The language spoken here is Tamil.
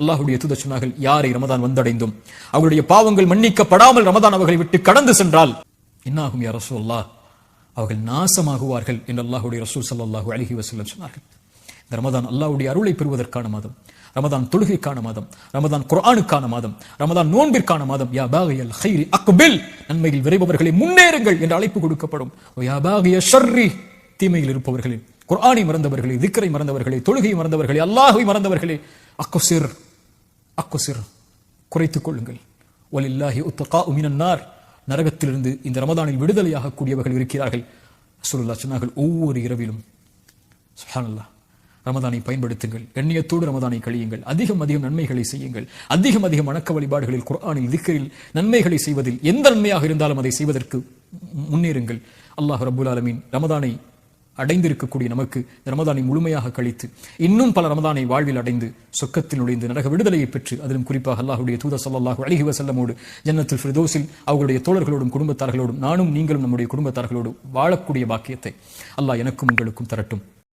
அல்லாஹ்வுடைய தூதர் சொன்னார்கள், யாரை ரமதான் வந்தடைந்தும் அவர்களுடைய பாவங்கள் மன்னிக்கப்படாமல் ரமதான் அவர்களை விட்டு கடந்து சென்றால் என்னாகும் யா ரசூலல்லாஹ், அவர்கள் நாசமாகுவார்கள் என்று அல்லாஹ்வுடைய ரசூல் ஸல்லல்லாஹு அலைஹி வஸல்லம் சொன்னார்கள். இந்த ரமதான் அல்லாஹ்வுடைய அருளை பெறுவதற்கான மாதம், ரமதான் தொழுகைக்கான மாதம், ரமதான் குர்ஆனுக்கான மாதம், ரமதான் நோன்பிற்கான மாதம். யா பாகியல் கைரி அக்பில், நன்மையில் விரைபவர்களை முன்னேறுங்கள் என்று அழைப்பு கொடுக்கப்படும். யா பாகிய ஷர்ரி, தீமையில் இருப்பவர்களே, குர்ஆனை மறந்தவர்களே, திக்ரை மறந்தவர்களே, தொழுகையை மறந்தவர்களே, அல்லாஹ்வை மறந்தவர்களே, அக்ஸிர் அக்ஸிர், குறைத்துக் கொள்ளுங்கள். வலில்லாஹி உத்தகாஉ மினன் நார், நரகத்திலிருந்து இந்த ரமதானில் விடுதலையாக கூடியவர்கள் இருக்கிறார்கள். ரசூலுல்லாஹ் சொன்னார்கள், ஒவ்வொரு இரவிலும் சுப்ஹானல்லாஹ் ரமதானை பயன்படுத்துங்கள், எண்ணியத்தோடு ரமதானை கழியுங்கள், அதிகம் நன்மைகளை செய்யுங்கள், அதிகம் வணக்க வழிபாடுகளில், குர்ஆனில், திக்ரில் நன்மைகளை செய்வதில் எந்த நன்மையாக இருந்தாலும் அதை செய்வதற்கு முன்னேறுங்கள். அல்லாஹ் ரப்பல் ஆலமீன் ரமதானை அடைந்திருக்கக்கூடிய நமக்கு ரமதானை முழுமையாக கழித்து இன்னும் பல ரமதானை வாழ்வில் அடைந்து சொர்க்கத்தில் நுழைந்து நரக விடுதலையை பெற்று, அதிலும் குறிப்பாக அல்லாஹ்வுடைய தூதர் ஸல்லல்லாஹு அலைஹி வஸல்லமோடு ஜன்னத்துல் ஃபிர்தௌஸில் அவர்களுடைய தோழர்களோடும் குடும்பத்தார்களோடும் நானும் நீங்களும் நம்முடைய குடும்பத்தார்களோடு வாழக்கூடிய பாக்கியத்தை அல்லாஹ் எனக்கும் உங்களுக்கும் தரட்டும்.